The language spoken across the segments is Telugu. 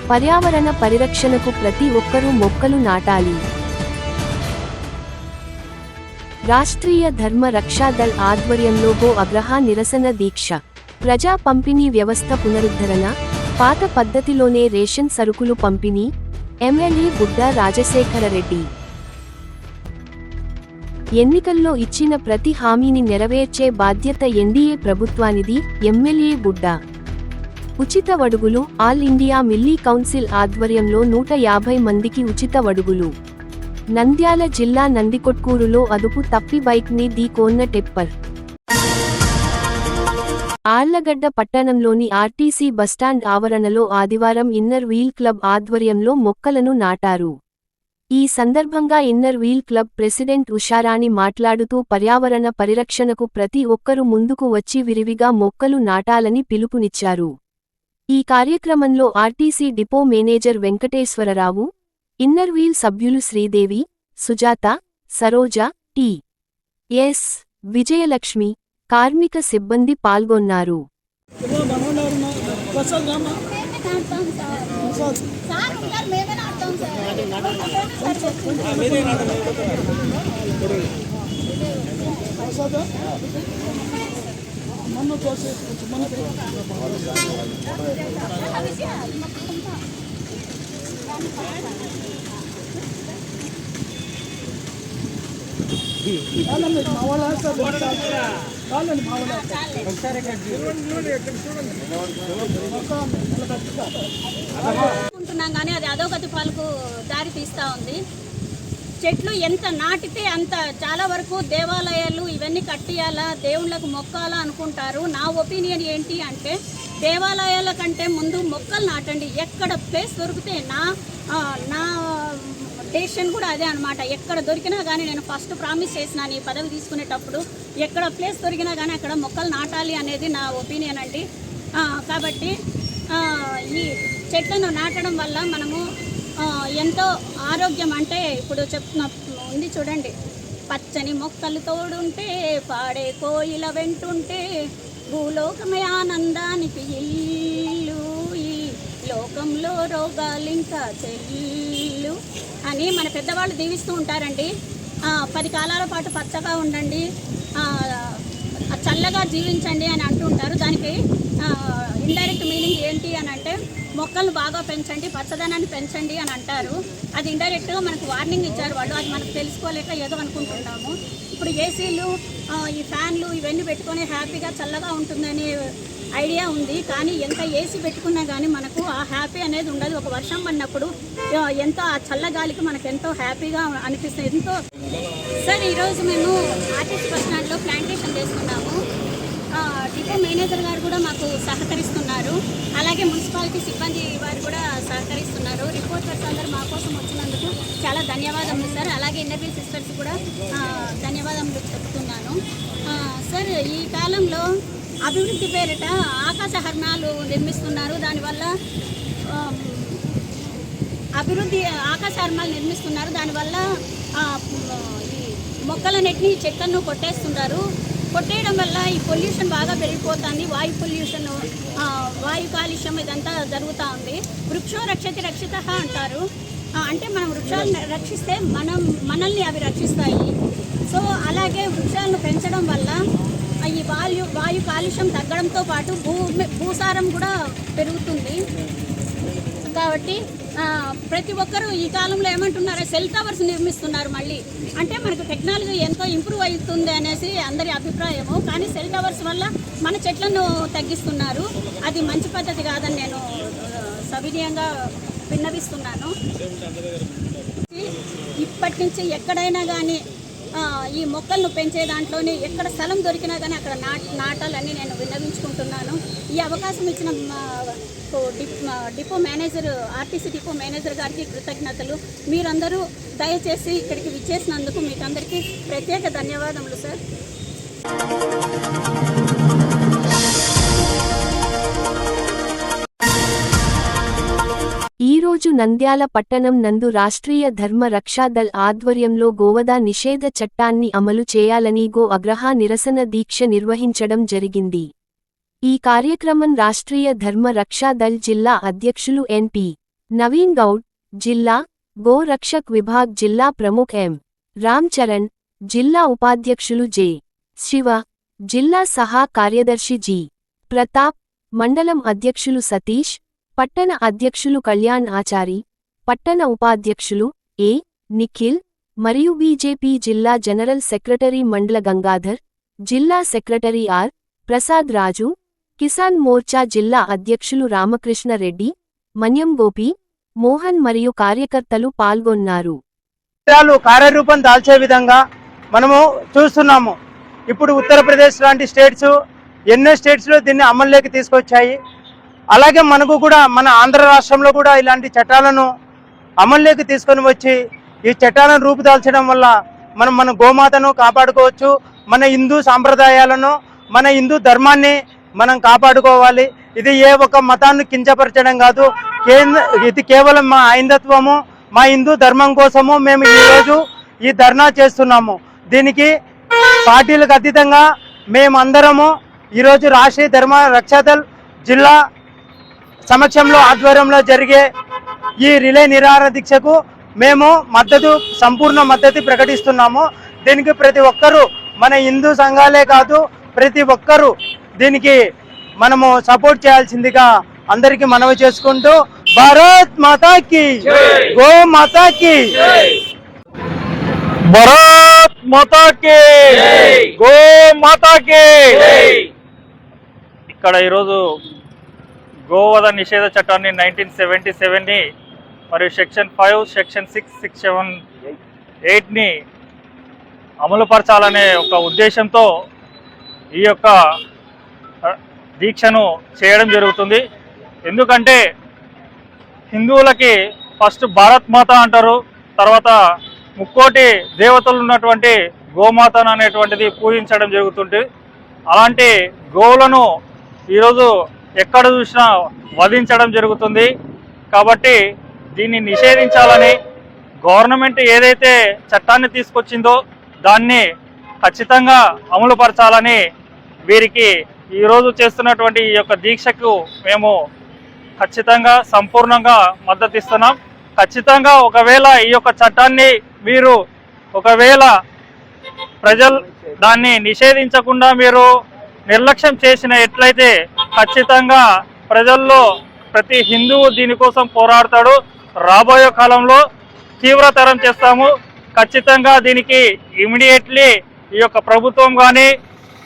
పర్యావరణ పరిరక్షణకు ప్రతి ఒక్కరూ మొక్కలు నాటాలి. రాష్ట్రీయ ధర్మ రక్షా దళ్ ఆధ్వర్యంలో గో అగ్రహ నిరసన దీక్ష. ప్రజా పంపిణీ వ్యవస్థ పునరుద్ధరణ, పాత పద్ధతిలోనే రేషన్ సరుకులు పంపిణీ. ఎమ్మెల్యే బుడ్డా రాజశేఖరరెడ్డి. ఎన్నికల్లో ఇచ్చిన ప్రతి హామీని నెరవేర్చే బాధ్యత ఎన్డీఏ ప్రభుత్వానిది. ఎమ్మెల్యే బుడ్డా. ఉచిత వడుగులు. ఆల్ ఇండియా మిల్లీ కౌన్సిల్ ఆధ్వర్యంలో 150 మందికి ఉచిత వడుగులు. నంద్యాల జిల్లా నందికొట్కూరులో అదుపు తప్పి బైక్ని ఢీకొన్న టిప్పర్. ఆళ్లగడ్డ పట్టణంలోని ఆర్టీసీ బస్టాండ్ ఆవరణలో ఆదివారం ఇన్నర్ వీల్ క్లబ్ ఆధ్వర్యంలో మొక్కలను నాటారు. ఈ సందర్భంగా inner wheel club president Usharani మాట్లాడుతూ పర్యావరణ పరిరక్షణకు ప్రతి ఒక్కరూ ముందుకు వచ్చి విరివిగా మొక్కలు నాటాలని పిలుపునిచ్చారు. ఈ కార్యక్రమంలో RTC depot manager Venkateswararao, inner wheel సభ్యులు శ్రీదేవి, సుజాత, సరోజ, టి. ఎస్. విజయలక్ష్మి, కార్మిక సిబ్బంది పాల్గొన్నారు. అనుకుంటున్నాం కానీ అది అధోగతి పాలకు దారి తీస్తూ ఉంది. చెట్లు ఎంత నాటితే అంత చాలా వరకు దేవాలయాలు ఇవన్నీ కట్టియాలా, దేవుళ్ళకు మొక్కాలా అనుకుంటారు. నా ఒపీనియన్ ఏంటి అంటే దేవాలయాల కంటే ముందు మొక్కలు నాటండి. ఎక్కడ ప్లేస్ దొరికితే నా డెసిషన్ కూడా అదే అనమాట. ఎక్కడ దొరికినా కానీ నేను ఫస్ట్ ప్రామిస్ చేసినాను ఈ పదవి తీసుకునేటప్పుడు, ఎక్కడ ప్లేస్ దొరికినా కానీ అక్కడ మొక్కలు నాటాలి అనేది నా ఒపీనియన్ అండి. కాబట్టి ఈ చెట్లను నాటడం వల్ల మనము ఎంతో ఆరోగ్యం, అంటే ఇప్పుడు చెప్తున్న ఉంది చూడండి, పచ్చని మొక్కలు తోడుంటే పాడే కోయిల వెంటుంటే భూలోకమే ఆనందానికి ఇల్లు, ఈ లోకంలో రోగాలింకా చెల్లు అని మన పెద్దవాళ్ళు దీవిస్తూ ఉంటారండి. 10 కాలాల పాటు పచ్చగా ఉండండి, చల్లగా జీవించండి అని అంటూ ఉంటారు. దానికి ఇండైరెక్ట్ మీనింగ్ ఏంటి అని అంటే మొక్కలను బాగా పెంచండి, పచ్చదనాన్ని పెంచండి అని అంటారు. అది ఇండైరెక్ట్గా మనకు వార్నింగ్ ఇచ్చారు వాళ్ళు. అది మనకు తెలుసుకోలేక ఏదో అనుకుంటున్నాము. ఇప్పుడు ఏసీలు, ఈ ఫ్యాన్లు ఇవన్నీ పెట్టుకొని హ్యాపీగా చల్లగా ఉంటుందని ఐడియా ఉంది. కానీ ఎంత ఏసీ పెట్టుకున్నా కానీ మనకు ఆ హ్యాపీ అనేది ఉండదు. ఒక వర్షం పడినప్పుడు ఎంతో ఆ చల్లగాలికి మనకు ఎంతో హ్యాపీగా అనిపిస్తుంది. ఎంతో సార్ ఈరోజు మేము ఆర్టీసీ బస్ స్టాండ్లో ప్లాంటేషన్ చేసుకున్నాము. డిపో మేనేజర్ గారు కూడా మాకు సహకరిస్తున్నారు. అలాగే మున్సిపాలిటీ సిబ్బంది వారు కూడా సహకరిస్తున్నారు. రిపోర్టర్స్ అందరూ మా కోసం వచ్చినందుకు చాలా ధన్యవాదములు సార్. అలాగే ఇంటర్వ్యూ సిస్టర్స్ కూడా ధన్యవాదములు చెప్తున్నాను. సార్ ఈ కాలంలో అభివృద్ధి పేరిట ఆకాశ హర్నాలు నిర్మిస్తున్నారు. దానివల్ల ఆకాశ హర్నాలు నిర్మిస్తున్నారు. దానివల్ల ఈ మొక్కలన్నిటినీ చెట్లను కొట్టేస్తున్నారు. కొట్టేయడం వల్ల ఈ పొల్యూషన్ బాగా పెరిగిపోతుంది. వాయు పొల్యూషన్, వాయు కాలుష్యం ఇదంతా జరుగుతూ ఉంది. వృక్షో రక్షతి రక్షిత అంటారు. అంటే మనం వృక్షాలను రక్షిస్తే మనల్ని అవి రక్షిస్తాయి. సో అలాగే వృక్షాలను పెంచడం వల్ల ఈ వాయు కాలుష్యం తగ్గడంతో పాటు భూసారం కూడా పెరుగుతుంది. కాబట్టి ప్రతి ఒక్కరూ ఈ కాలంలో ఏమంటున్నారు, సెల్ టవర్స్ నిర్మిస్తున్నారు. మళ్ళీ అంటే మనకు టెక్నాలజీ ఎంతో ఇంప్రూవ్ అవుతుంది అనేసి అందరి అభిప్రాయము. కానీ సెల్ టవర్స్ వల్ల మన చెట్లను తగ్గిస్తున్నారు. అది మంచి పద్ధతి కాదని నేను సవినయంగా విన్నవిస్తున్నాను. ఇప్పటి నుంచి ఎక్కడైనా కానీ ఈ మొక్కలను పెంచే దాంట్లోనే ఎక్కడ స్థలం దొరికినా కానీ అక్కడ నాటాలని నేను విన్నవించుకుంటున్నాను. ఈ అవకాశం ఇచ్చిన depot manager, RTC depot manager గారికి కృతజ్ఞతలు. మీరందరూ దయచేసి ఇక్కడికి విచ్చేసినందుకు మీకు అందరికీ ప్రత్యేక ధన్యవాదములు సార్. ఈరోజు నంద్యాల పట్టణం నందు రాష్ట్రీయ ధర్మ రక్షా దళ్ ఆధ్వర్యంలో గోవధ నిషేధ చట్టాన్ని అమలు చేయాలని గో అగ్రహ నిరసన దీక్ష నిర్వహించడం జరిగింది. ఈ కార్యక్రమం రాష్ట్రీయ ధర్మ రక్షా దళ్ జిల్లా అధ్యక్షులు ఎన్.పి. నవీన్ గౌడ్, జిల్లా గో రక్షక్ విభాగ్ జిల్లా ప్రముఖ్ ఎం. రామ్ చరణ్, జిల్లా ఉపాధ్యక్షులు జె. శివ, జిల్లా సహా కార్యదర్శి జి. ప్రతాప్, మండలం అధ్యక్షులు సతీష్, పట్టణ అధ్యక్షులు కళ్యాణ్ ఆచారి, పట్టణ ఉపాధ్యక్షులు ఎ. నిఖిల్ మరియు బీజేపీ జిల్లా జనరల్ సెక్రటరీ మండల గంగాధర్, జిల్లా సెక్రటరీ ఆర్. ప్రసాద్ రాజు, కిసాన్ మోర్చా జిల్లా అధ్యక్షులు రామకృష్ణ రెడ్డి, మన్యం గోపి, మోహన్ మరియు కార్యకర్తలు పాల్గొన్నారు. కార్యరూపం దాల్చే విధంగా మనము చూస్తున్నాము. ఇప్పుడు ఉత్తరప్రదేశ్ లాంటి స్టేట్స్ ఎన్నో స్టేట్స్లో దీన్ని అమల్లోకి తీసుకొచ్చాయి. అలాగే మనకు కూడా మన ఆంధ్ర రాష్ట్రంలో కూడా ఇలాంటి చట్టాలను అమల్లోకి తీసుకొని వచ్చి ఈ చట్టాలను రూపుదాల్చడం వల్ల మన గోమాతను కాపాడుకోవచ్చు. మన హిందూ సాంప్రదాయాలను, మన హిందూ ధర్మాన్ని మనం కాపాడుకోవాలి. ఇది ఏ ఒక్క మతాన్ని కించపరచడం కాదు, ఇది కేవలం మా హైందత్వము, మా హిందూ ధర్మం కోసము మేము ఈరోజు ఈ ధర్నా చేస్తున్నాము. దీనికి పార్టీలకు అతీతంగా మేమందరము ఈరోజు రాష్ట్రీయ ధర్మ రక్షాదళ్ జిల్లా సమక్షంలో ఆధ్వర్యంలో జరిగే ఈ రిలే నిరాహార దీక్షకు మేము సంపూర్ణ మద్దతు ప్రకటిస్తున్నాము. దీనికి ప్రతి ఒక్కరూ, మన హిందూ సంఘాలే కాదు ప్రతి ఒక్కరూ దీనికి మనము సపోర్ట్ చేయాల్సిందిగా అందరికీ మనవి చేసుకుంటూ, భారత్ మాతాకి, గో మాతాకి, భారత్ మాతాకి, గో మాతాకి. ఇక్కడ ఈరోజు గోవధ నిషేధ చట్టాన్ని 1977ని మరియు సెక్షన్ 5, సెక్షన్ 6, సెక్షన్ 8ని అమలుపరచాలనే ఒక ఉద్దేశంతో ఈ యొక్క దీక్షను చేయడం జరుగుతుంది. ఎందుకంటే హిందువులకి ఫస్ట్ భారత్ మాత అంటారు, తర్వాత ముక్కోటి దేవతలు ఉన్నటువంటి గోమాతను అనేటువంటిది పూజించడం జరుగుతుంది. అలాంటి గోవులను ఈరోజు ఎక్కడ చూసినా వధించడం జరుగుతుంది. కాబట్టి దీన్ని నిషేధించాలని గవర్నమెంట్ ఏదైతే చట్టాన్ని తీసుకొచ్చిందో దాన్ని ఖచ్చితంగా అమలుపరచాలని వీరికి ఈరోజు చేస్తున్నటువంటి ఈ యొక్క దీక్షకు మేము ఖచ్చితంగా సంపూర్ణంగా మద్దతు ఇస్తున్నాం. ఖచ్చితంగా ఒకవేళ ఈ యొక్క చట్టాన్ని మీరు ఒకవేళ ప్రజలు దాన్ని నిషేధించకుండా మీరు నిర్లక్ష్యం చేసిన ఎట్లయితే ఖచ్చితంగా ప్రజల్లో ప్రతి హిందువు దీనికోసం పోరాడతాడు. రాబోయే కాలంలో తీవ్రతరం చేస్తాము. ఖచ్చితంగా దీనికి ఇమీడియట్లీ ఈ యొక్క ప్రభుత్వం కానీ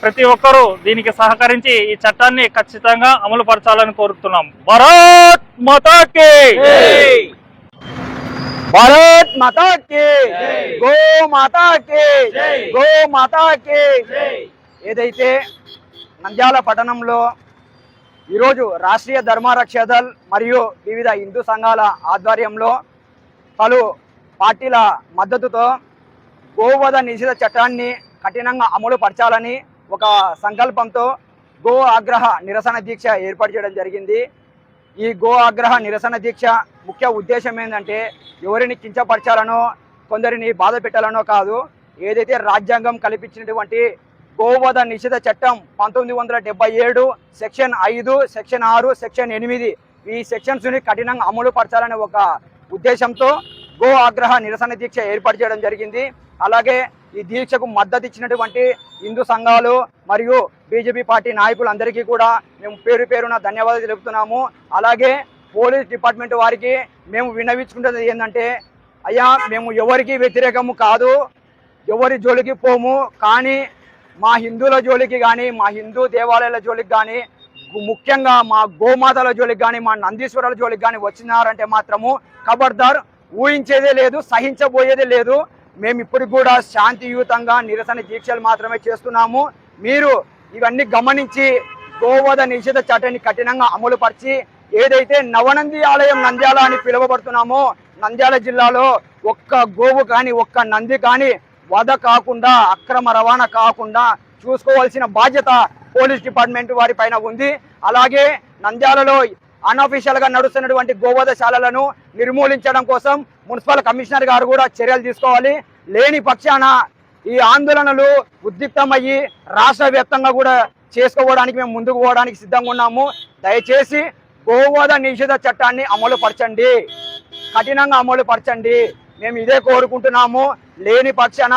ప్రతి ఒక్కరూ దీనికి సహకరించి ఈ చట్టాన్ని ఖచ్చితంగా అమలు పరచాలని కోరుతున్నాం. భారత్ మాతాకి, భారత్ మాతాకి, గో మాతాకి, గో మాతాకి. ఏదైతే నంద్యాల పట్టణంలో ఈరోజు రాష్ట్రీయ ధర్మ రక్షాదళ్ మరియు వివిధ హిందూ సంఘాల ఆధ్వర్యంలో పలు పార్టీల మద్దతుతో గోవధ నిషేధ చట్టాన్ని కఠినంగా అమలు పరచాలని ఒక సంకల్పంతో గో ఆగ్రహ నిరసన దీక్ష ఏర్పాటు చేయడం జరిగింది. ఈ గో ఆగ్రహ నిరసన దీక్ష ముఖ్య ఉద్దేశం ఏంటంటే ఎవరిని కించపరచాలనో కొందరిని బాధ పెట్టాలనో కాదు. ఏదైతే రాజ్యాంగం కల్పించినటువంటి గోవధ నిషేధ చట్టం 1977 సెక్షన్ 5, సెక్షన్ 6, సెక్షన్ 8 ఈ సెక్షన్స్ని కఠినంగా అమలు పరచాలనే ఒక ఉద్దేశంతో గో ఆగ్రహ నిరసన దీక్ష ఏర్పాటు చేయడం జరిగింది. అలాగే ఈ దీక్షకు మద్దతు ఇచ్చినటువంటి హిందూ సంఘాలు మరియు బీజేపీ పార్టీ నాయకులందరికీ కూడా మేము పేరు పేరున ధన్యవాదాలు తెలుపుతున్నాము. అలాగే పోలీస్ డిపార్ట్మెంట్ వారికి మేము విన్నవించుకుంటున్నది ఏంటంటే, అయ్యా మేము ఎవరికి వ్యతిరేకము కాదు, ఎవరి జోలికి పోము, కానీ మా హిందువుల జోలికి కానీ మా హిందూ దేవాలయాల జోలికి కానీ ముఖ్యంగా మా గోమాతల జోలికి కానీ మా నందీశ్వరాల జోలికి కానీ వచ్చినారంటే మాత్రము ఖబర్దార్, ఊహించేదే లేదు, సహించబోయేదే లేదు. మేము ఇప్పుడు కూడా శాంతియుతంగా నిరసన దీక్షలు మాత్రమే చేస్తున్నాము. మీరు ఇవన్నీ గమనించి గోవధ నిషేధ చట్టాన్ని కఠినంగా అమలు పరిచి ఏదైతే నవనంది ఆలయం నంద్యాల అని పిలువబడుతున్నామో నంద్యాల జిల్లాలో ఒక్క గోవు కానీ ఒక్క నంది కానీ వధ కాకుండా అక్రమ రవాణా కాకుండా చూసుకోవాల్సిన బాధ్యత పోలీస్ డిపార్ట్మెంట్ వారి పైన ఉంది. అలాగే నంద్యాలలో అన్అఫీషియల్ గా నడుస్తున్నటువంటి గోవధశాలలను నిర్మూలించడం కోసం మున్సిపల్ కమిషనర్ గారు కూడా చర్యలు తీసుకోవాలి. లేని పక్షాన ఈ ఆందోళనలు ఉద్రిక్తమయ్యి రాష్ట్ర వ్యాప్తంగా కూడా చేసుకోవడానికి మేము ముందుకు పోవడానికి సిద్ధంగా ఉన్నాము. దయచేసి గోవధ నిషేధ చట్టాన్ని అమలు పరచండి, కఠినంగా అమలు పరచండి. మేము ఇదే కోరుకుంటున్నాము. లేని పక్షాన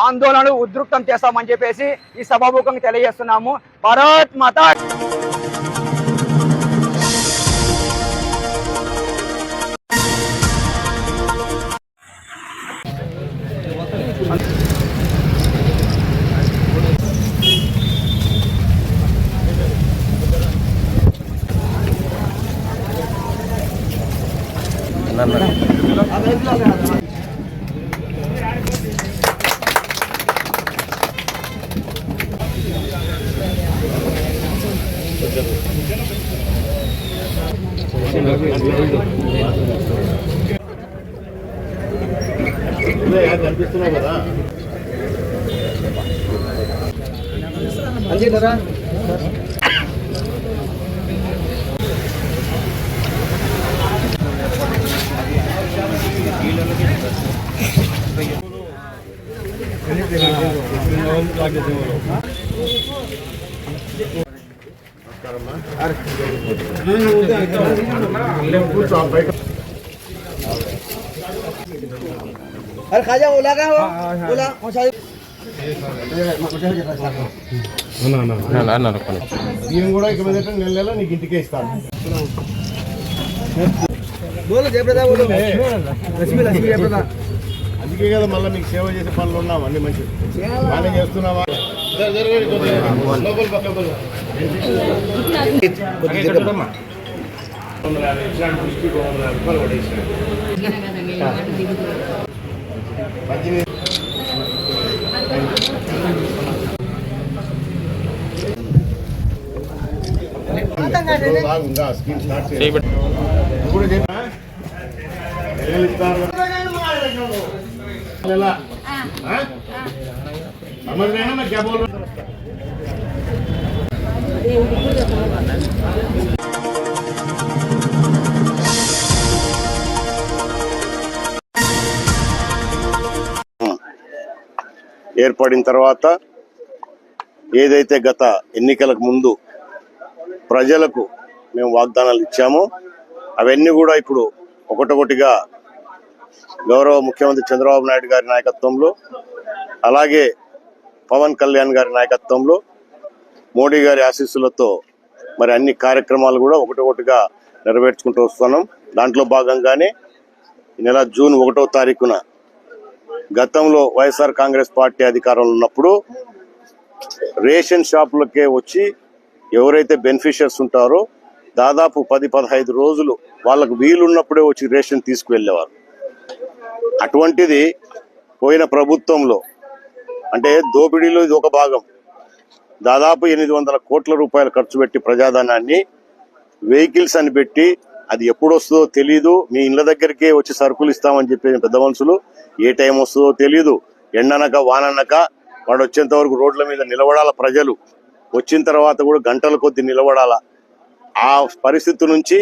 ఆందోళనలు ఉధృతం చేస్తామని చెప్పేసి ఈ సభాముఖంగా తెలియజేస్తున్నాము. భారత్ మాతా. కనిపిస్తున్నావు కదా अरे खाजा ओला का हो ओला బియ్యం కూడా ఇక మీద నెల నెల నీకు ఇంటికే ఇస్తాను. बोलो जयप्रदा बोलो लक्ष्मी लक्ष्मी जयप्रदा అందుకే కదా మళ్ళీ మీకు సేవ చేసే పనులు ఉన్నాం అన్ని మంచి బాగానే చేస్తున్నావా. లోపల పక్క ఉందా స్కీమ్ స్టార్ట్ చేయండి. ఇప్పుడు చెప్పా ఇస్తారు समझ रहे हैं ना मैं क्या बोल रहा हूँ. ఏర్పడిన తర్వాత ఏదైతే గత ఎన్నికలకు ముందు ప్రజలకు మేము వాగ్దానాలు ఇచ్చామో అవన్నీ కూడా ఇప్పుడు ఒకటొకటిగా గౌరవ ముఖ్యమంత్రి చంద్రబాబు నాయుడు గారి నాయకత్వంలో, అలాగే పవన్ కళ్యాణ్ గారి నాయకత్వంలో, మోడీ గారి ఆశీస్సులతో మరి అన్ని కార్యక్రమాలు కూడా ఒకటొకటిగా నెరవేర్చుకుంటూ వస్తున్నాం. దాంట్లో భాగంగానే ఈ నెల జూన్ 1వ తారీఖున గతంలో వైఎస్ఆర్ కాంగ్రెస్ పార్టీ అధికారంలో ఉన్నప్పుడు రేషన్ షాపులకే వచ్చి ఎవరైతే బెనిఫిషియర్స్ ఉంటారో దాదాపు 10-15 రోజులు వాళ్ళకు వీలున్నప్పుడే వచ్చి రేషన్ తీసుకువెళ్ళేవారు. అటువంటిది పోయిన ప్రభుత్వంలో అంటే దోపిడీలో ఇది ఒక భాగం, దాదాపు 800 కోట్ల రూపాయలు ఖర్చు పెట్టి ప్రజాధనాన్ని వెహికల్స్ అని పెట్టి అది ఎప్పుడు వస్తుందో తెలీదు, మీ ఇళ్ళ దగ్గరికే వచ్చి సరుకులు ఇస్తామని చెప్పే పెద్ద మనుషులు ఏ టైం వస్తుందో తెలీదు, ఎండనక వాననక వాడు వచ్చేంత వరకు రోడ్ల మీద నిలబడాల, ప్రజలు వచ్చిన తర్వాత కూడా గంటల కొద్ది నిలబడాల. ఆ పరిస్థితి నుంచి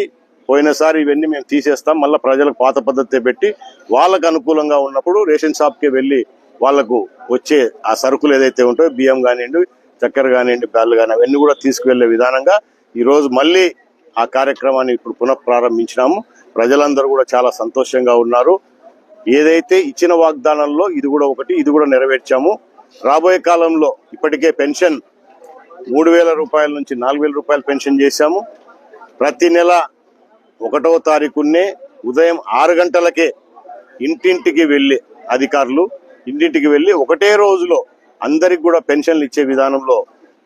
పోయినసారి ఇవన్నీ మేము తీసేస్తాం, మళ్ళీ ప్రజలకు పాత పద్ధతి పెట్టి వాళ్ళకు అనుకూలంగా ఉన్నప్పుడు రేషన్ షాప్కి వెళ్ళి వాళ్లకు వచ్చే ఆ సరుకులు ఏదైతే ఉంటాయో బియ్యం కానివ్వండి, చక్కెర కానివ్వండి, బ్యాళ్ళు కానీ అవన్నీ కూడా తీసుకువెళ్లే విధానంగా ఈరోజు మళ్ళీ ఆ కార్యక్రమాన్ని ఇప్పుడు పునఃప్రారంభించినాము. ప్రజలందరూ కూడా చాలా సంతోషంగా ఉన్నారు. ఏదైతే ఇచ్చిన వాగ్దానంలో ఇది కూడా ఒకటి, ఇది కూడా నెరవేర్చాము. రాబోయే కాలంలో ఇప్పటికే పెన్షన్ 3,000 రూపాయల నుంచి 4,000 రూపాయలు పెన్షన్ చేశాము. ప్రతి నెల 1వ తారీఖునే ఉదయం 6 గంటలకే ఇంటింటికి వెళ్ళి అధికారులు ఇంటింటికి వెళ్ళి ఒకటే రోజులో అందరికి కూడా పెన్షన్లు ఇచ్చే విధానంలో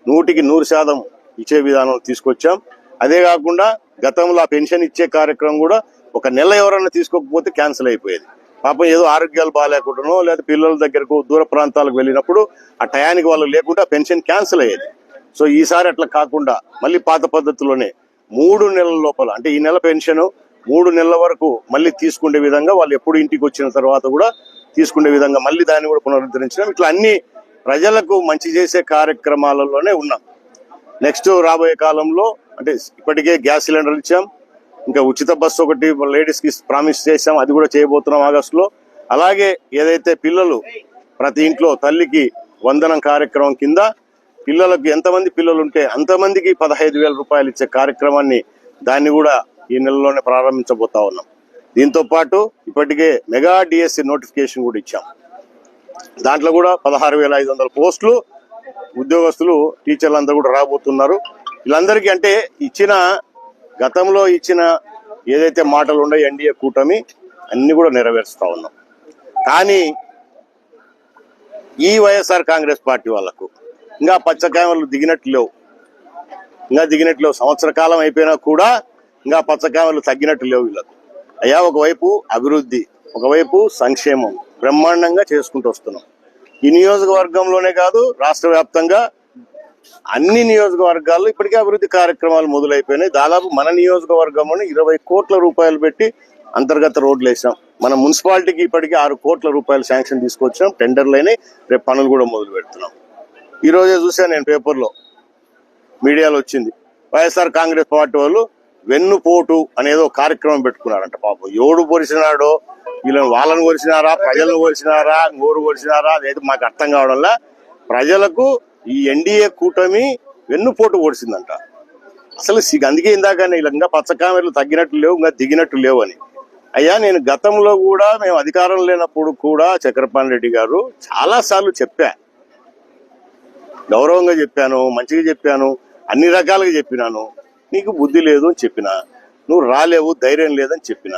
100% ఇచ్చే విధానం తీసుకొచ్చాం. అదే కాకుండా గతంలో ఆ పెన్షన్ ఇచ్చే కార్యక్రమం కూడా ఒక నెల ఎవరన్నా తీసుకోకపోతే క్యాన్సిల్ అయిపోయేది. పాపం ఏదో ఆరోగ్యాలు బాగాలేకుండానో లేదా పిల్లల దగ్గరకు దూర ప్రాంతాలకు వెళ్ళినప్పుడు ఆ టయానికి వాళ్ళు లేకుండా పెన్షన్ క్యాన్సిల్ అయ్యేది. సో ఈసారి అట్లా కాకుండా మళ్ళీ పాత పద్ధతిలోనే 3 నెలల లోపల అంటే ఈ నెల పెన్షన్ 3 నెలల వరకు మళ్ళీ తీసుకునే విధంగా వాళ్ళు ఎప్పుడు ఇంటికి వచ్చిన తర్వాత కూడా తీసుకునే విధంగా మళ్ళీ దాన్ని కూడా పునరుద్ధరించడం, ఇట్లా అన్ని ప్రజలకు మంచి చేసే కార్యక్రమాలలోనే ఉన్నాం. నెక్స్ట్ రాబోయే కాలంలో అంటే ఇప్పటికే గ్యాస్ సిలిండర్లు ఇచ్చాం, ఇంకా ఉచిత బస్సు ఒకటి లేడీస్కి ప్రామిస్ చేశాం, అది కూడా చేయబోతున్నాం ఆగస్టులో. అలాగే ఏదైతే పిల్లలు ప్రతి ఇంట్లో తల్లికి వందనం కార్యక్రమం కింద పిల్లలకు ఎంతమంది పిల్లలు ఉంటే అంతమందికి 15,000 రూపాయలు ఇచ్చే కార్యక్రమాన్ని దాన్ని కూడా ఈ నెలలోనే ప్రారంభించబోతా ఉన్నాం. దీంతో పాటు ఇప్పటికే మెగా డిఎస్సి నోటిఫికేషన్ కూడా ఇచ్చాం. దాంట్లో కూడా 16,500 పోస్టులు ఉద్యోగస్తులు టీచర్లు అందరూ కూడా రాబోతున్నారు. వీళ్ళందరికీ అంటే గతంలో ఇచ్చిన ఏదైతే మాటలు ఉన్నాయో ఎన్డీఏ కూటమి అన్ని కూడా నెరవేరుస్తా ఉన్నాం. కానీ ఈ వైఎస్ఆర్ కాంగ్రెస్ పార్టీ వాళ్ళకు ఇంకా పచ్చకాయలు దిగినట్లు లేవు. సంవత్సర కాలం అయిపోయినా కూడా ఇంకా పచ్చకాయలు తగ్గినట్టు లేవు వీళ్ళకు. అయ్యా, ఒకవైపు అభివృద్ధి, ఒకవైపు సంక్షేమం బ్రహ్మాండంగా చేసుకుంటూ వస్తున్నాం. ఈ నియోజకవర్గంలోనే కాదు, రాష్ట్ర వ్యాప్తంగా అన్ని నియోజకవర్గాల్లో ఇప్పటికే అభివృద్ధి కార్యక్రమాలు మొదలైపోయినాయి. దాదాపు మన నియోజకవర్గంలోనే 20 కోట్ల రూపాయలు పెట్టి అంతర్గత రోడ్లు వేసాం. మన మున్సిపాలిటీకి ఇప్పటికే 6 కోట్ల రూపాయలు శాంక్షన్ తీసుకొచ్చాం. టెండర్లైనా రేపు పనులు కూడా మొదలు పెడుతున్నాం. ఈ రోజే చూసాను నేను పేపర్లో, మీడియాలో వచ్చింది, వైఎస్ఆర్ కాంగ్రెస్ పార్టీ వాళ్ళు వెన్నుపోటు అనేదో కార్యక్రమం పెట్టుకున్నారంట. పాపం ఎవడు పొరిచినాడో, వాళ్ళని కొరిచినారా, ప్రజలను కొరిచినారా, గోరు కొరిచినారా, అదైతే మాకు అర్థం కావడంలా. ప్రజలకు ఈ ఎన్డీఏ కూటమి వెన్నుపోటు పొడిచిందంట. అసలు అందుకే ఇందాకనే ఇంకా పచ్చకామెర్లు తగ్గినట్టు లేవు, ఇంకా దిగినట్టు లేవు అని. అయ్యా, నేను గతంలో కూడా మేము అధికారం లేనప్పుడు కూడా చక్రపాణి రెడ్డి గారు చాలా సార్లు చెప్పా, గౌరవంగా చెప్పాను, మంచిగా చెప్పాను, అన్ని రకాలుగా చెప్పినాను. నీకు బుద్ధి లేదు అని చెప్పిన, నువ్వు రాలేవు, ధైర్యం లేదని చెప్పిన.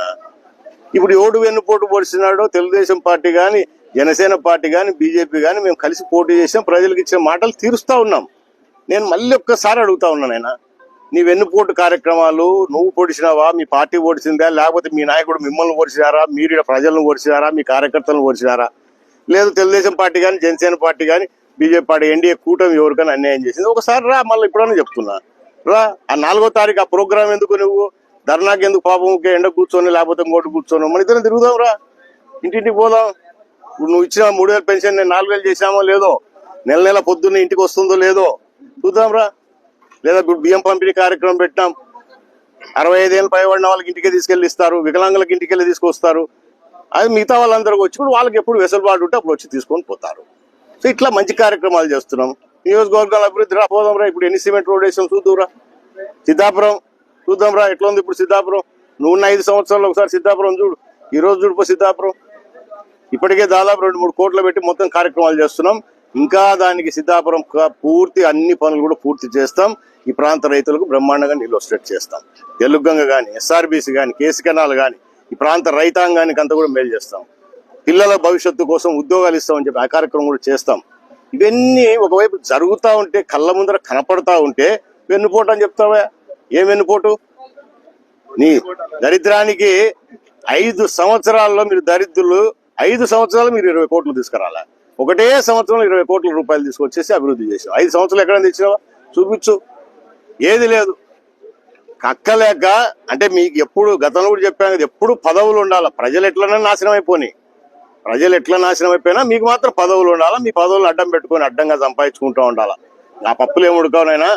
ఇప్పుడు ఎవడు వెన్నుపోటు పొడిచినాడో తెలుగుదేశం పార్టీ కానీ, జనసేన పార్టీ కానీ, బీజేపీ కానీ మేము కలిసి పోటీ చేసాం. ప్రజలకు ఇచ్చిన మాటలు తీరుస్తా ఉన్నాం. నేను మళ్ళీ ఒక్కసారి అడుగుతా ఉన్నాను, ఆయన నీ వెన్నుపోటు కార్యక్రమాలు నువ్వు పొడిచినావా, మీ పార్టీ పొడిచిందా, లేకపోతే మీ నాయకుడు మిమ్మల్ని పొడిచినారా, మీరు ప్రజలను పొడిచినారా, మీ కార్యకర్తలను పొడిచినారా, లేదు తెలుగుదేశం పార్టీ కానీ, జనసేన పార్టీ కానీ, బీజేపీ పార్టీ, ఎన్డీఏ కూటమి ఎవరికైనా అన్యాయం చేసింది? ఒకసారి రా, మళ్ళీ ఇప్పుడన్నా చెప్తున్నా రా. ఆ 4వ తారీఖు ఆ ప్రోగ్రామ్ ఎందుకు, నువ్వు ధర్నాకి ఎందుకు, పాపం ఎండ కూర్చొని లేకపోతే ఇంకోటి కూర్చొని మన ఇద్దరం తిరుగుదాం రా, ఇంటింటికి పోదాం. ఇప్పుడు నువ్వు ఇచ్చిన 3,000 పెన్షన్ నేను 4,000 చేసామో లేదో, నెల నెల పొద్దున్నే ఇంటికి వస్తుందో లేదో చూద్దాం రా. లేదా ఇప్పుడు బియ్యం పంపిణీ కార్యక్రమం పెట్టాం. 65 ఏళ్ళు పైబడిన వాళ్ళకి ఇంటికే తీసుకెళ్ళి ఇస్తారు, వికలాంగులకి ఇంటికెళ్ళి తీసుకొస్తారు. అది మిగతా వాళ్ళందరికీ వచ్చి కూడా వాళ్ళకి ఎప్పుడు వెసులుబాటు ఉంటే అప్పుడు వచ్చి తీసుకొని పోతారు. సో ఇట్లా మంచి కార్యక్రమాలు చేస్తున్నాం. నియోజకవర్గాల అభివృద్ధి రా, పోదాం రా. ఇప్పుడు ఎన్ని సిమెంట్ రోడ్ వేసాం చూద్దాంరా. సిద్ధాపురం చూద్దాం రా, ఎట్లా ఉంది ఇప్పుడు సిద్ధాపురం. నువ్వు 5 సంవత్సరాలు ఒకసారి సిద్ధాపురం చూడు, ఈ రోజు చూడుపో సిద్ధాపురం. ఇప్పటికే దాదాపు 2-3 కోట్లు పెట్టి మొత్తం కార్యక్రమాలు చేస్తున్నాం. ఇంకా దానికి సిద్ధాపురం పూర్తి అన్ని పనులు కూడా పూర్తి చేస్తాం. ఈ ప్రాంత రైతులకు బ్రహ్మాండంగా నీళ్ళు వచ్చేటట్టు చేస్తాం. తెలుగుగంగ కానీ, ఎస్ఆర్బీసీ కానీ, కేసీ కెనాల్ కానీ ఈ ప్రాంత రైతాంగానికి అంతా కూడా మేలు చేస్తాం. పిల్లల భవిష్యత్తు కోసం ఉద్యోగాలు ఇస్తామని చెప్పి ఆ కార్యక్రమం కూడా చేస్తాం. ఇవన్నీ ఒకవైపు జరుగుతూ ఉంటే, కళ్ళ ముందర కనపడతా ఉంటే వెన్నుపోటు అని చెప్తావా? ఏం వెన్నుపోటు? నీ దరిద్రానికి 5 సంవత్సరాల్లో మీరు దరిద్రులు, 5 సంవత్సరాలు మీరు 20 కోట్లు తీసుకురాలా. ఒకటే సంవత్సరంలో 20 కోట్ల రూపాయలు తీసుకొచ్చేసి అభివృద్ధి చేసాం. 5 సంవత్సరాలు ఎక్కడ తెచ్చినావా చూపించు. ఏది లేదు. కక్కలేక అంటే మీకు ఎప్పుడు గతంలో కూడా చెప్పాను కదా, ఎప్పుడు పదవులు ఉండాలి. ప్రజలు ఎట్లన్నా నాశనం అయిపోయి, ప్రజలు ఎట్లా నాశనం అయిపోయినా మీకు మాత్రం పదవులు ఉండాలా. మీ పదవులను అడ్డం పెట్టుకొని అడ్డంగా సంపాదించుకుంటూ ఉండాలా. ఆ పప్పులు ఏమి ఉడకవునైనా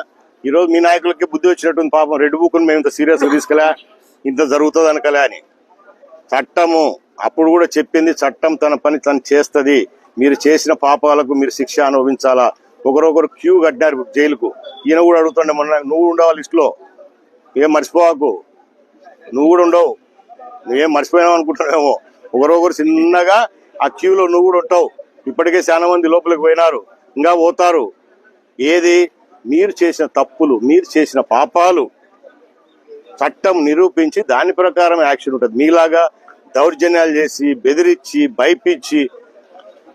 ఈరోజు మీ నాయకులకి బుద్ధి వచ్చినట్టుంది. పాపం రెడ్ బుక్ను మేము ఇంత సీరియస్గా తీసుకెళ్ళా, ఇంత జరుగుతుంది అనుకలే అని. చట్టము అప్పుడు కూడా చెప్పింది, చట్టం తన పని తను చేస్తుంది. మీరు చేసిన పాపాలకు మీరు శిక్ష అనుభవించాలా. ఒకరొకరు క్యూ కట్టారు జైలుకు. ఈయన కూడా అడుగుతుండే, మొన్న నువ్వు ఉండవు లిస్టులో, ఏం మర్చిపోవాకు, నువ్వు కూడా ఉండవు, నువ్వేం మర్చిపోయావు అనుకుంటున్నావేమో. ఒకరొకరు చిన్నగా ఆ క్యూలో నువ్వు కూడా ఉంటావు. ఇప్పటికే చాలా మంది లోపలికి పోయినారు, ఇంకా పోతారు. ఏది మీరు చేసిన తప్పులు, మీరు చేసిన పాపాలు చట్టం నిరూపించి దాని ప్రకారం యాక్షన్ ఉంటుంది. మీలాగా దౌర్జన్యాలు చేసి, బెదిరించి, భయపించి,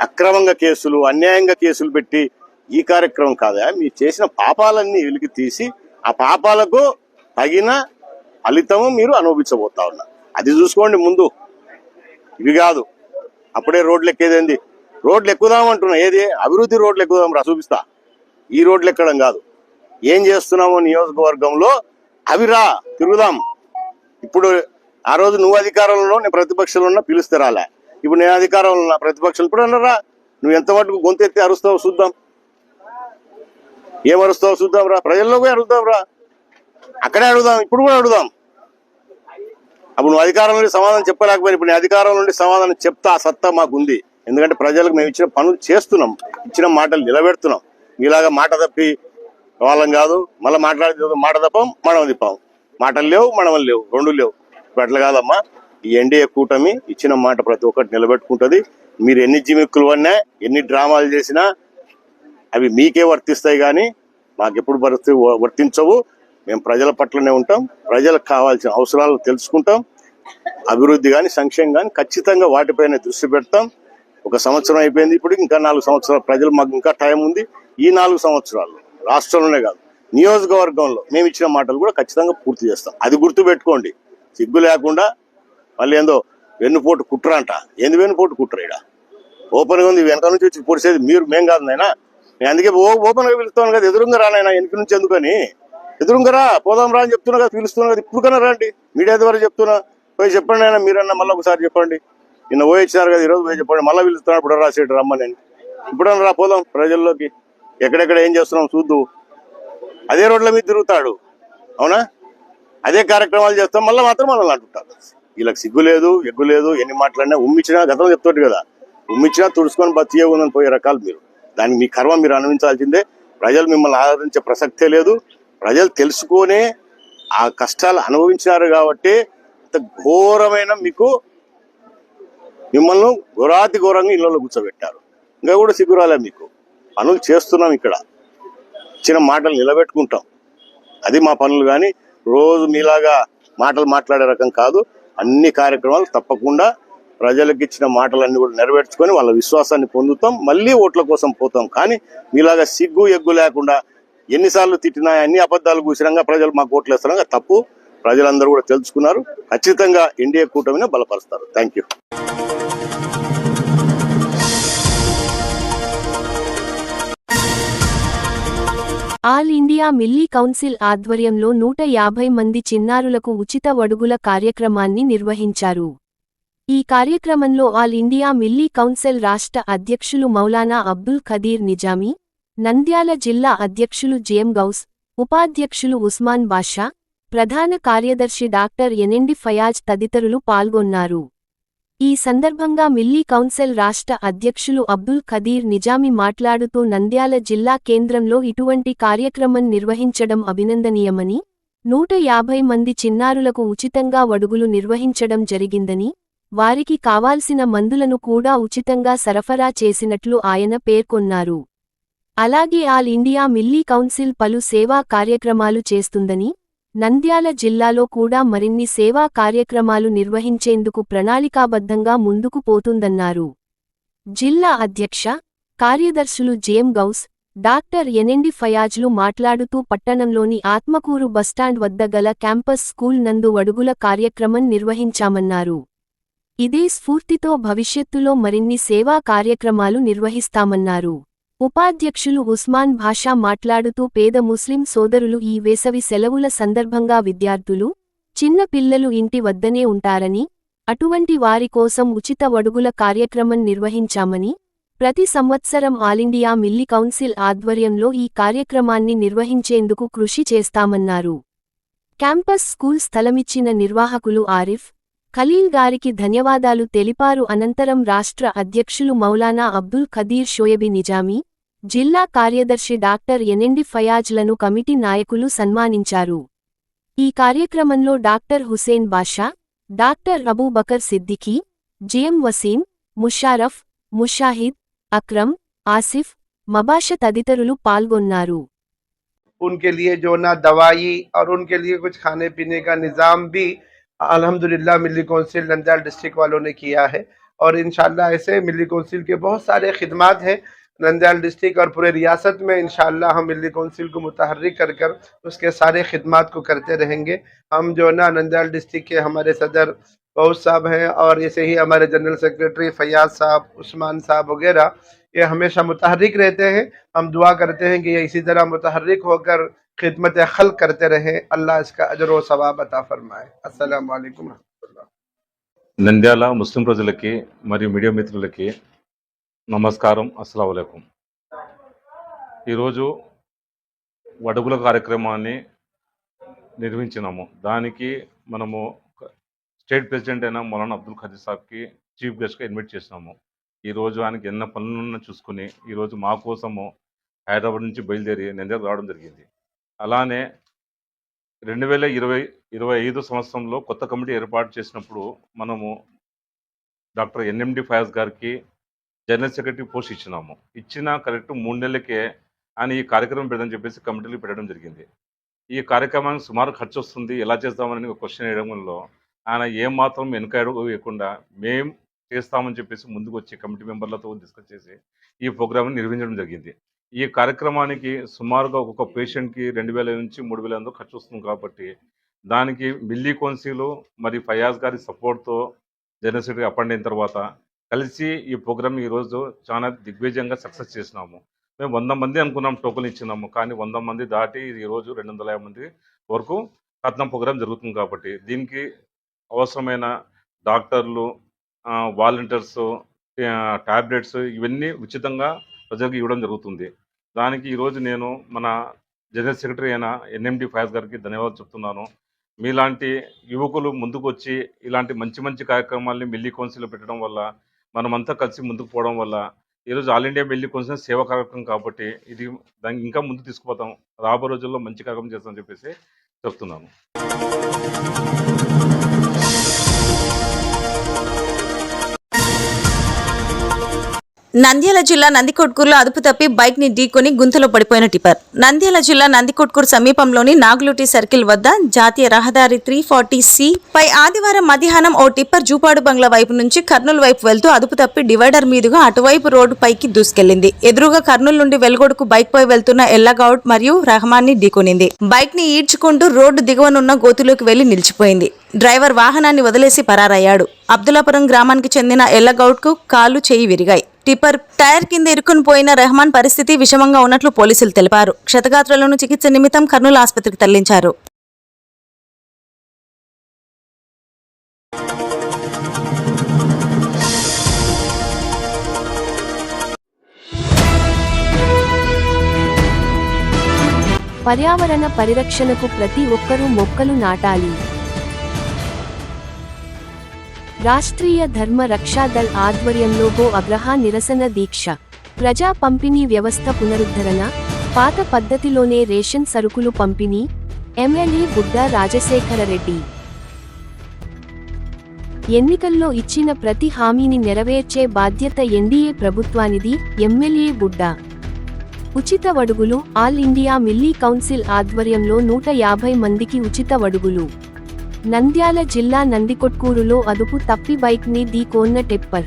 అక్రమంగా కేసులు, అన్యాయంగా కేసులు పెట్టి ఈ కార్యక్రమం కాదా. మీరు చేసిన పాపాలన్నీ వెలికి తీసి ఆ పాపాలకు తగిన ఫలితము మీరు అనుభవించబోతా ఉన్నారు. అది చూసుకోండి ముందు. ఇవి కాదు అప్పుడే రోడ్లు ఎక్కేదేంది. రోడ్లు ఎక్కుదామంటున్నా, ఏది అభివృద్ధి రోడ్లు ఎక్కుదాం రా, చూపిస్తా. ఈ రోడ్లు ఎక్కడం కాదు, ఏం చేస్తున్నామో నియోజకవర్గంలో అవి రా, తిరుగుదాం. ఇప్పుడు ఆ రోజు నువ్వు అధికారంలో, నేను ప్రతిపక్షంలో ఉన్నా, పిలిస్తే రాలే. ఇప్పుడు నేను అధికారంలో ఉన్నా, ప్రతిపక్షాలు ఇప్పుడు అన్నారా. నువ్వు ఎంత మటుకు గొంతెత్తి అరుస్తావు చూద్దాం, ఏం అరుస్తావు చూద్దాం రా. ప్రజల్లో పోయి అడుగుదాం రా, అక్కడే అడుగుదాం, ఇప్పుడు కూడా అడుగుదాం. అప్పుడు నువ్వు అధికారం నుండి సమాధానం చెప్పలేకపోయినా ఇప్పుడు నేను అధికారం నుండి సమాధానం చెప్తా. ఆ సత్తా మాకు ఉంది. ఎందుకంటే ప్రజలకు మేము ఇచ్చిన పనులు చేస్తున్నాం, ఇచ్చిన మాటలు నిలబెడుతున్నాం. మీలాగా మాట తప్పి వాళ్ళం కాదు, మళ్ళీ మాట్లాడి మాట తప్పం, మనం తిప్పాం. మాటలు లేవు, మనవలు లేవు, రెండు లేవు. ఇప్పుడు అట్లా కాదమ్మా. ఈ ఎన్డీఏ కూటమి ఇచ్చిన మాట ప్రతి ఒక్కటి నిలబెట్టుకుంటది. మీరు ఎన్ని జిమిక్కులు పడినా, ఎన్ని డ్రామాలు చేసినా అవి మీకే వర్తిస్తాయి, కానీ మాకెప్పుడు వర్తించవు. మేము ప్రజల పట్లనే ఉంటాం. ప్రజలకు కావాల్సిన అవసరాలు తెలుసుకుంటాం. అభివృద్ధి కానీ, సంక్షేమం కానీ ఖచ్చితంగా వాటిపైన దృష్టి పెడతాం. 1 సంవత్సరం అయిపోయింది, ఇప్పుడు ఇంకా 4 సంవత్సరాలు ప్రజలు, మాకు ఇంకా టైం ఉంది. ఈ 4 సంవత్సరాలు రాష్ట్రంలోనే కాదు, నియోజకవర్గంలో మేము ఇచ్చిన మాటలు కూడా ఖచ్చితంగా పూర్తి చేస్తాం. అది గుర్తు పెట్టుకోండి. సిగ్గు లేకుండా మళ్ళీ ఏందో వెన్నుపోటు కుట్ర అంట. ఏంది వెన్నుపోటు కుట్ర? ఇక్కడ ఓపెన్గా ఉంది. వెనక నుంచి వచ్చి పొడిసేది మేము కాదు నాయనా. నేను అందుకే ఓపెన్గా పిలుస్తాను కదా, ఎదురుగా రానైనా, వెనక నుంచి ఎందుకని. ఎదురుగా రా, పోదాం రా అని చెప్తున్నా కదా, పిలుస్తున్నా కదా. ఇప్పుడు కన్నా రండి, మీడియా ద్వారా చెప్తున్నా. పోయి చెప్పండి అయినా, మీరన్నా మళ్ళీ ఒకసారి చెప్పండి. నిన్న పోయి ఇచ్చినారు కదా, ఈరోజు పోయి చెప్పండి. మళ్ళీ పిలుస్తున్నాడు, ఇప్పుడు రాసేటు రమ్మని. ఇప్పుడన్నా రా, పోదాం ప్రజల్లోకి. ఎక్కడెక్కడ ఏం చేస్తున్నాం చూద్దు. అదే రోడ్ల మీద తిరుగుతాడు, అవునా? అదే కార్యక్రమాలు చేస్తాం. మళ్ళీ మాత్రం మనల్ని అంటుంటారు. వీళ్ళకి సిగ్గు లేదు, ఎగ్గు లేదు. ఎన్ని మాట్లాడినా ఉమ్మిచ్చినా, గతంలో చెప్తాడు కదా, ఉమ్మిచ్చినా తుడుచుకొని బతికే ఉందని పోయే రకాలు మీరు. దానికి మీ కర్మ మీరు అనుభవించాల్సిందే. ప్రజలు మిమ్మల్ని ఆదరించే ప్రసక్తే లేదు. ప్రజలు తెలుసుకొనే ఆ కష్టాలు అనుభవించినారు కాబట్టి ఇంత ఘోరమైన మిమ్మల్ని ఘోరాతి ఘోరంగా ఇళ్లలో కూర్చోబెట్టారు. ఇంకా కూడా సిగ్గురాలే మీకు. పనులు చేస్తున్నాం, ఇక్కడ ఇచ్చిన మాటలు నిలబెట్టుకుంటాం. అది మా పనులు. కానీ రోజు మీలాగా మాటలు మాట్లాడే రకం కాదు. అన్ని కార్యక్రమాలు తప్పకుండా ప్రజలకు ఇచ్చిన మాటలన్నీ కూడా నెరవేర్చుకొని వాళ్ళ విశ్వాసాన్ని పొందుతాం. మళ్ళీ ఓట్ల కోసం పోతాం. కానీ మీలాగా సిగ్గు ఎగ్గు లేకుండా ఎన్నిసార్లు తిట్టినా, అన్ని అబద్ధాలు కూసినాక ప్రజలు మాకు ఓట్లు వేస్తారా, తప్పు. ప్రజలందరూ కూడా తెలుసుకున్నారు. ఖచ్చితంగా ఎన్డీఏ కూటమిని బలపరుస్తారు. Thank you. All India Milli council ఆధ్వర్యంలో 150 మంది చిన్నారులకు ఉచిత వడుగుల కార్యక్రమాన్ని నిర్వహించారు. ఈ కార్యక్రమంలో ఆల్ ఇండియా మిల్లీ కౌన్సిల్ రాష్ట్ర అధ్యక్షులు మౌలానా అబ్దుల్ ఖదీర్ నిజామీ, నంద్యాల జిల్లా అధ్యక్షులు జేఎం గౌస్, ఉపాధ్యక్షులు ఉస్మాన్ బాషా, ప్రధాన కార్యదర్శి డాక్టర్ ఎనెండి ఫయాజ్ తదితరులు పాల్గొన్నారు. ఈ సందర్భంగా మిల్లీ కౌన్సిల్ రాష్ట్ర అధ్యక్షులు అబ్దుల్ ఖదీర్ నిజామీ మాట్లాడుతూ నంద్యాల జిల్లా కేంద్రంలో ఇటువంటి కార్యక్రమం నిర్వహించడం అభినందనీయమని, 150 మంది చిన్నారులకు ఉచితంగా వడుగులు నిర్వహించడం జరిగిందని, వారికి కావాల్సిన మందులను కూడా ఉచితంగా సరఫరా చేసినట్లు ఆయన పేర్కొన్నారు. అలాగే ఆల్ ఇండియా మిల్లీ కౌన్సిల్ పలు సేవా కార్యక్రమాలు చేస్తుందని, నంద్యాల జిల్లాలో కూడా మరిన్ని సేవా కార్యక్రమాలు నిర్వహించేందుకు ప్రణాళికాబద్ధంగా ముందుకు పోతుందన్నారు. జిల్లా అధ్యక్ష, కార్యదర్శులు జేఎం గౌస్, డాక్టర్ ఎనెండి ఫయాజ్లు మాట్లాడుతూ పట్టణంలోని ఆత్మకూరు బస్టాండ్ వద్ద గల క్యాంపస్ స్కూల్ నందు వడుగుల కార్యక్రమం నిర్వహించామన్నారు. ఇదే స్ఫూర్తితో భవిష్యత్తులో మరిన్ని సేవా కార్యక్రమాలు నిర్వహిస్తామన్నారు. ఉపాధ్యక్షులు ఉస్మాన్ బాషా మాట్లాడుతూ పేద ముస్లిం సోదరులు ఈ వేసవి సెలవుల సందర్భంగా విద్యార్థులు, చిన్న పిల్లలు ఇంటి వద్దనే ఉంటారని, అటువంటి వారి కోసం ఉచిత వడుగుల కార్యక్రమం నిర్వహించామని, ప్రతి సంవత్సరం ఆలిండియా మిల్లీ కౌన్సిల్ ఆధ్వర్యంలో ఈ కార్యక్రమాన్ని నిర్వహించేందుకు కృషి చేస్తామన్నారు. క్యాంపస్ స్కూల్ స్థలమిచ్చిన నిర్వాహకులు ఆరిఫ్, ఖలీల్ గారికి ధన్యవాదాలు తెలిపారు. అనంతరం రాష్ట్ర అధ్యక్షులు మౌలానా అబ్దుల్ ఖదీర్ షోయబి నిజామీ, జిల్లా కార్యదర్శి డాక్టర్ ఎనెండి ఫయాజ్లను కమిటీ నాయకులు సన్మానించారు. ఈ కార్యక్రమంలో డాక్టర్ హుసేన్ బాషా, డాక్టర్ అబూబకర్ సిద్దికీ, జేఎం వసీం, ముషారఫ్, ముషాహిద్, అక్రమ్, ఆసిఫ్, మబాష తదితరులు పాల్గొన్నారు. उनके लिए जो ना दवाई और उनके लिए कुछ खाने पीने का निज़ाम भी अल्हम्दुलिल्लाह मिली कौंसिल नंद्याल डिस्ट्रिक्ट वालों ने किया है। और इंशाल्लाह ऐसे मिली कौंसिल के बहुत सारे खिदमात हैं नंद्याल डिस्ट्रिक्ट और पूरे रियासत में। इंशाल्लाह हम मिली कौंसिल को मुतहर्रिक कर कर उसके सारे खिदमात को करते रहेंगे। हम जो ना नंद्याल डिस्ट्रिक्ट के हमारे सदर बहुत साहब हैं और ऐसे ही हमारे जनरल सेक्रेटरी फयाज साहब, उस्मान साहब वगैरह, ये हमेशा मुतहर्रिक रहते हैं। हम दुआ करते हैं कि ये इसी तरह मुतहर्रिक होकर खिदमत खल्क करते रहें। अल्लाह इसका अजर व सवाब अता फरमाए। अस्सलाम वालेकुम रहमतुल्लाह। నంద్యాల ముస్లిం ప్రజలకి మరియు మీడియా మిత్రులకి నమస్కారం, అస్సలాము అలైకుం. ఈరోజు వడుగుల కార్యక్రమాన్ని నిర్వహించినాము. దానికి మనము స్టేట్ ప్రెసిడెంట్ అయిన మౌలానా అబ్దుల్ ఖదీర్ సాబ్కి చీఫ్ గెస్ట్గా ఇన్వైట్ చేసినాము. ఈరోజు ఆయనకి ఎన్న పనులను చూసుకుని ఈరోజు మా కోసము హైదరాబాద్ నుంచి బయలుదేరి నంద్యాల రావడం జరిగింది. అలానే 2025 సంవత్సరంలో కొత్త కమిటీ ఏర్పాటు చేసినప్పుడు మనము డాక్టర్ ఎన్ఎండి ఫయాజ్ గారికి జనరల్ సెక్రటరీ పోస్ట్ ఇచ్చినాము. ఇచ్చిన కరెక్ట్ 3 నెలలకే ఆయన ఈ కార్యక్రమం పెడదని చెప్పేసి కమిటీలు పెట్టడం జరిగింది. ఈ కార్యక్రమానికి సుమారు ఖర్చు వస్తుంది, ఎలా చేద్దామని ఒక క్వశ్చన్ వేయడంలో ఆయన ఏమాత్రం వెనుకాడు వేయకుండా మేము చేస్తామని చెప్పేసి ముందుకు వచ్చి కమిటీ మెంబర్లతో డిస్కస్ చేసి ఈ ప్రోగ్రామ్ని నిర్వహించడం జరిగింది. ఈ కార్యక్రమానికి సుమారుగా ఒక్కొక్క పేషెంట్కి 2,000 నుంచి 3,000 ఖర్చు వస్తుంది కాబట్టి దానికి మిల్లీ కౌన్సిల్ మరి ఫయాజ్ గారి సపోర్ట్తో జనరల్ సెక్రటరీ అపాయింట్ అయిన తర్వాత కలిసి ఈ ప్రోగ్రామ్ ఈరోజు చాలా దిగ్విజయంగా సక్సెస్ చేసినాము. మేము 100 మంది అనుకున్నాం, టోకెన్ ఇచ్చినాము, కానీ 100 మంది దాటి ఈరోజు 250 మంది వరకు కథనం ప్రోగ్రాం జరుగుతుంది. కాబట్టి దీనికి అవసరమైన డాక్టర్లు, వాలంటీర్స్, టాబ్లెట్స్ ఇవన్నీ ఉచితంగా ప్రజలకు ఇవ్వడం జరుగుతుంది. దానికి ఈరోజు నేను మన జనరల్ సెక్రటరీ అయిన ఎన్ఎండి ఫయాజ్ గారికి ధన్యవాదాలు చెప్తున్నాను. మీలాంటి యువకులు ముందుకు వచ్చి ఇలాంటి మంచి మంచి కార్యక్రమాల్ని మిల్లీ కౌన్సిల్లో పెట్టడం వల్ల మనమంతా కలిసి ముందుకు పోవడం వల్ల ఈరోజు ఆల్ ఇండియా మిల్లీ కౌన్సిల్ సేవా కార్యక్రమం కాబట్టి ఇది దాన్ని ఇంకా ముందు తీసుకుపోతాం, రాబో రోజుల్లో మంచి కార్యక్రమం చేస్తామని చెప్పేసి చెప్తున్నాను. నంద్యాల జిల్లా నందికొట్కూరులో అదుపు తప్పి బైక్ ని ఢీకొని గుంతలో పడిపోయిన టిప్పర్. నంద్యాల జిల్లా నందికొట్కూరు సమీపంలోని నాగులుటి సర్కిల్ వద్ద జాతీయ రహదారి 340C పై ఆదివారం మధ్యాహ్నం ఓ టిప్పర్ జూపాడు బంగ్లా వైపు నుంచి కర్నూలు వైపు వెళ్తూ అదుపు తప్పి డివైడర్ మీదుగా అటువైపు రోడ్డు పైకి దూసుకెళ్లింది. ఎదురుగా కర్నూలు నుండి వెల్గొడకు బైక్ పై వెళ్తున్న ఎల్లగౌడ్ మరియు రహమాన్ ని ఢీకొనింది. బైక్ ని ఈడ్చుకుంటూ రోడ్డు దిగువనున్న గోతులోకి వెళ్లి నిలిచిపోయింది. డ్రైవర్ వాహనాన్ని వదిలేసి పరారయ్యాడు. అబ్దుల్లాపురం గ్రామానికి చెందిన ఎల్లగౌడ్ కు కాలు చేయి విరిగాయి. టిప్పర్ టైర్ కింద ఇరుక్కుని పోయిన రెహమాన్ పరిస్థితి విషమంగా ఉన్నట్లు పోలీసులు తెలిపారు. క్షతగాత్రులను చికిత్స నిమిత్తం కర్నూలు ఆసుపత్రికి తరలించారు. పర్యావరణ పరిరక్షణకు ప్రతి ఒక్కరూ మొక్కలు నాటాలి. రాష్ట్రీయ ధర్మ రక్షా దళ్ ఆధ్వర్యంలో గో అగ్రహ నిరసన దీక్ష. ప్రజా పంపిణీ వ్యవస్థ పునరుద్ధరణ, పాత పద్ధతిలోనే రేషన్ సరుకులు పంపిణీ. ఎమ్మెల్యే బుడ్డా రాజశేఖరరెడ్డి. ఎన్నికల్లో ఇచ్చిన ప్రతి హామీని నెరవేర్చే బాధ్యత ఎన్డీఏ ప్రభుత్వానిది. ఎమ్మెల్యే బుడ్డా. ఉచిత వడుగులు. ఆల్ ఇండియా మిల్లీ కౌన్సిల్ ఆధ్వర్యంలో 150 మందికి ఉచిత వడుగులు. నంద్యాల జిల్లా నందికొట్కూరులో అదుపు తప్పి బైక్ ని ఢీకొన్న టిప్పర్.